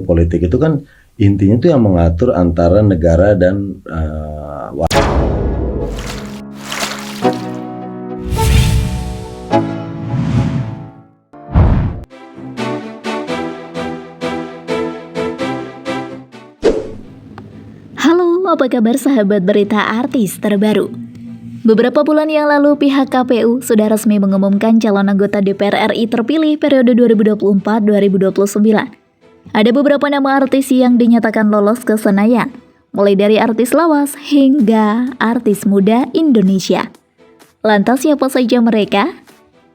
politik itu kan intinya tuh yang mengatur antara negara dan Halo, apa kabar sahabat berita artis terbaru? Beberapa bulan yang lalu pihak KPU sudah resmi mengumumkan calon anggota DPR RI terpilih periode 2024-2029. Ada beberapa nama artis yang dinyatakan lolos ke Senayan, mulai dari artis lawas hingga artis muda Indonesia. Lantas siapa saja mereka?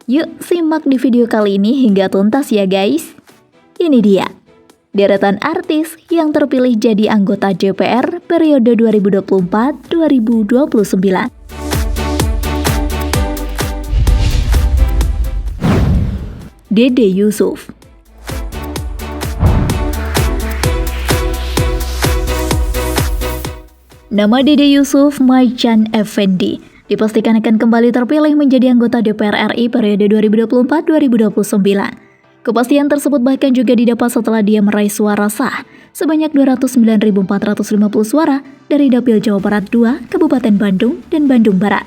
Yuk simak di video kali ini hingga tuntas ya guys. Ini dia deretan artis yang terpilih jadi anggota DPR periode 2024-2029. Dede Yusuf. Nama Dede Yusuf Maichan Effendi dipastikan akan kembali terpilih menjadi anggota DPR RI periode 2024-2029. Kepastian tersebut bahkan juga didapat setelah dia meraih suara sah sebanyak 209.450 suara dari Dapil Jawa Barat 2, Kabupaten Bandung, dan Bandung Barat.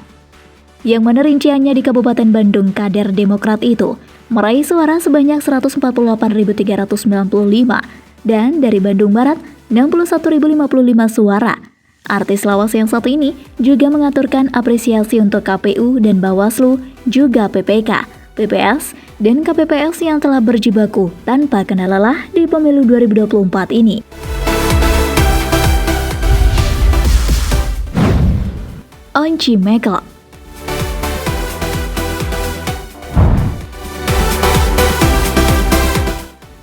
Yang mana rinciannya di Kabupaten Bandung kader Demokrat itu meraih suara sebanyak 148.395 dan dari Bandung Barat 61.055 suara. Artis lawas yang satu ini juga mengaturkan apresiasi untuk KPU dan Bawaslu, juga PPK, PPS, dan KPPS yang telah berjibaku tanpa kena lelah di pemilu 2024 ini. Once Mekel.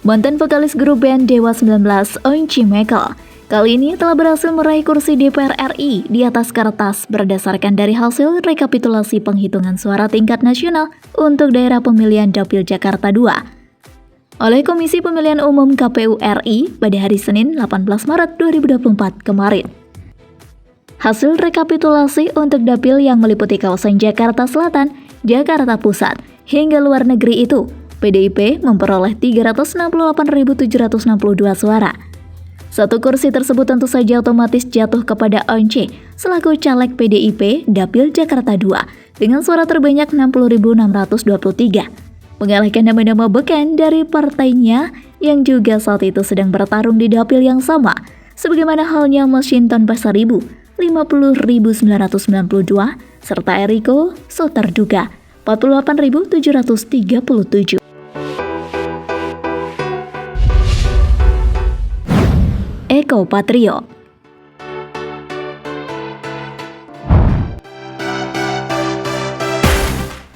Mantan vokalis grup band Dewa 19, Once Mekel, kali ini telah berhasil meraih kursi DPR RI di atas kertas berdasarkan dari hasil rekapitulasi penghitungan suara tingkat nasional untuk daerah pemilihan Dapil Jakarta 2 oleh Komisi Pemilihan Umum KPU RI pada hari Senin 18 Maret 2024 kemarin. Hasil rekapitulasi untuk dapil yang meliputi kawasan Jakarta Selatan, Jakarta Pusat, hingga luar negeri itu, PDIP memperoleh 368.762 suara. Satu kursi tersebut tentu saja otomatis jatuh kepada Once selaku caleg PDIP Dapil Jakarta 2 dengan suara terbanyak 60.623, mengalahkan nama-nama beken dari partainya yang juga saat itu sedang bertarung di dapil yang sama, sebagaimana halnya Masinton Pasaribu 50.992 serta Eriko Sotarduga 48.737. Eko Patrio.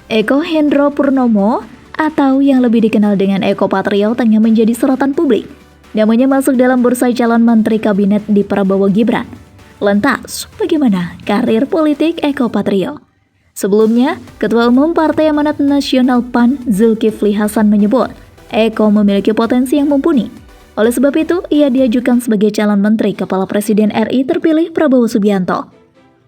Eko Hendro Purnomo atau yang lebih dikenal dengan Eko Patrio tengah menjadi sorotan publik. Namanya masuk dalam bursa calon menteri kabinet di Prabowo Gibran. Lantas, bagaimana karir politik Eko Patrio? Sebelumnya, Ketua Umum Partai Amanat Nasional PAN Zulkifli Hasan menyebut Eko memiliki potensi yang mumpuni. Oleh sebab itu, ia diajukan sebagai calon menteri kepala Presiden RI terpilih Prabowo Subianto.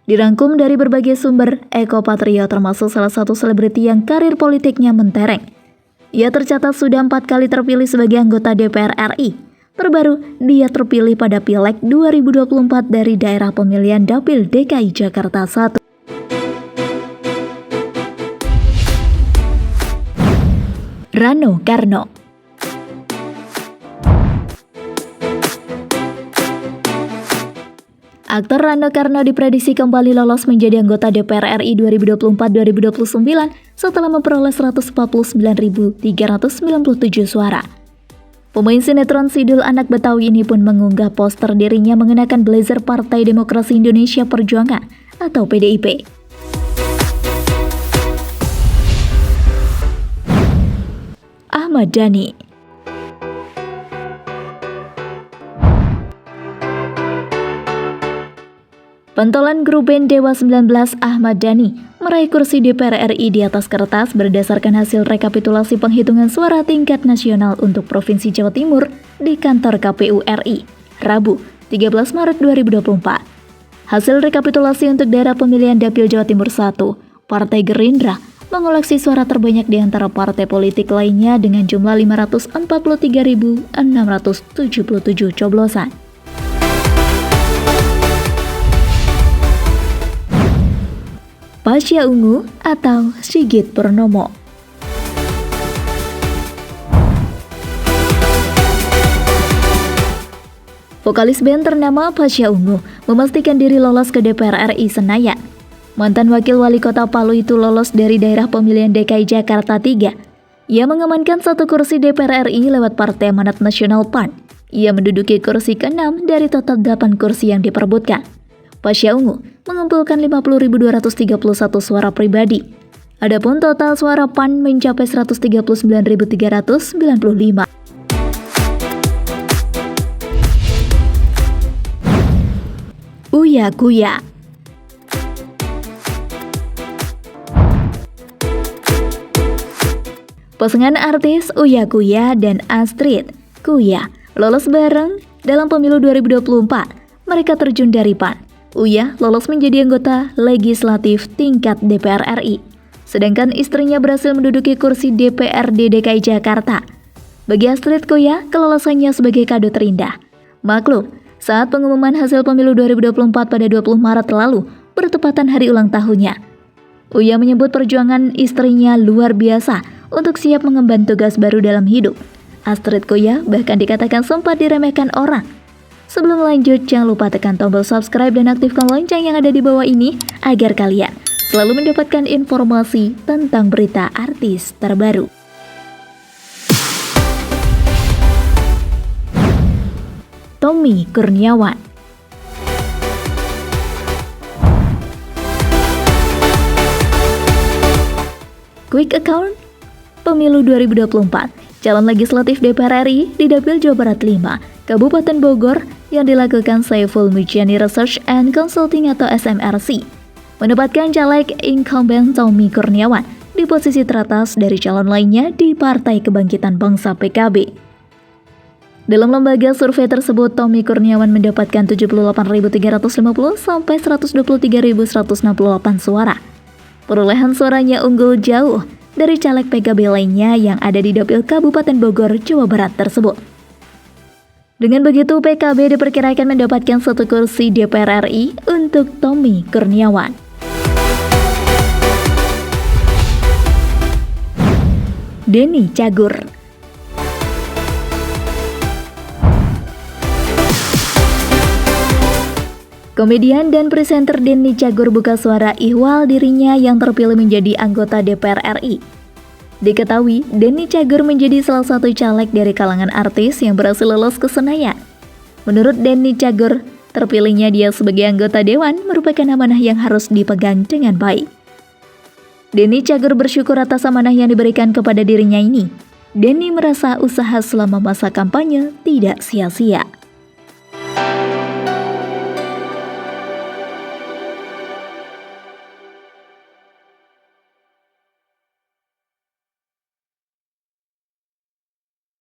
Dirangkum dari berbagai sumber, Eko Patrio termasuk salah satu selebriti yang karir politiknya mentereng. Ia tercatat sudah 4 kali terpilih sebagai anggota DPR RI. Terbaru, dia terpilih pada Pileg 2024 dari daerah pemilihan Dapil DKI Jakarta 1. Rano Karno. Aktor Rano Karno diprediksi kembali lolos menjadi anggota DPR RI 2024-2029 setelah memperoleh 149.397 suara. Pemain sinetron Sidul Anak Betawi ini pun mengunggah poster dirinya mengenakan blazer Partai Demokrasi Indonesia Perjuangan atau PDIP. Ahmad Dhani. Pentolan grup band Dewa 19 Ahmad Dhani meraih kursi DPR RI di atas kertas berdasarkan hasil rekapitulasi penghitungan suara tingkat nasional untuk Provinsi Jawa Timur di kantor KPU RI, Rabu, 13 Maret 2024. Hasil rekapitulasi untuk daerah pemilihan Dapil Jawa Timur 1, Partai Gerindra mengoleksi suara terbanyak di antara partai politik lainnya dengan jumlah 543.677 coblosan. Pasha Ungu atau Sigit Purnomo. Vokalis band ternama Pasha Ungu memastikan diri lolos ke DPR RI Senayan. Mantan Wakil Wali Kota Palu itu lolos dari daerah pemilihan DKI Jakarta 3. Ia mengamankan satu kursi DPR RI lewat Partai Amanat Nasional PAN. Ia menduduki kursi ke-6 dari total 8 kursi yang diperebutkan. Pasha Ungu mengumpulkan 50.231 suara pribadi. Adapun total suara PAN mencapai 139.395. Uya Kuya. Pasangan artis Uya Kuya dan Astrid Kuya lolos bareng dalam pemilu 2024. Mereka terjun dari PAN. Uya lolos menjadi anggota legislatif tingkat DPR RI, sedangkan istrinya berhasil menduduki kursi DPRD DKI Jakarta. Bagi Astrid Kuya, kelolosannya sebagai kado terindah. Maklum, saat pengumuman hasil pemilu 2024 pada 20 Maret lalu, bertepatan hari ulang tahunnya. Uya menyebut perjuangan istrinya luar biasa untuk siap mengemban tugas baru dalam hidup. Astrid Kuya bahkan dikatakan sempat diremehkan orang. Sebelum lanjut, jangan lupa tekan tombol subscribe dan aktifkan lonceng yang ada di bawah ini agar kalian selalu mendapatkan informasi tentang berita artis terbaru. Tommy Kurniawan. Quick Account Pemilu 2024, calon legislatif DPR RI di Dapil Jawa Barat 5, Kabupaten Bogor yang dilakukan Saiful Mujani Research and Consulting atau SMRC, menempatkan caleg incumbent Tommy Kurniawan di posisi teratas dari calon lainnya di Partai Kebangkitan Bangsa PKB. Dalam lembaga survei tersebut, Tommy Kurniawan mendapatkan 78.350 sampai 123.168 suara. Perolehan suaranya unggul jauh dari caleg PKB lainnya yang ada di Dapil Kabupaten Bogor, Jawa Barat tersebut. Dengan begitu, PKB diperkirakan mendapatkan satu kursi DPR RI untuk Tommy Kurniawan. Denny Cagur. Komedian dan presenter Denny Cagur buka suara ihwal dirinya yang terpilih menjadi anggota DPR RI. Diketahui, Denny Cagur menjadi salah satu caleg dari kalangan artis yang berhasil lolos ke Senayan. Menurut Denny Cagur, terpilihnya dia sebagai anggota dewan merupakan amanah yang harus dipegang dengan baik. Denny Cagur bersyukur atas amanah yang diberikan kepada dirinya ini. Denny merasa usaha selama masa kampanye tidak sia-sia.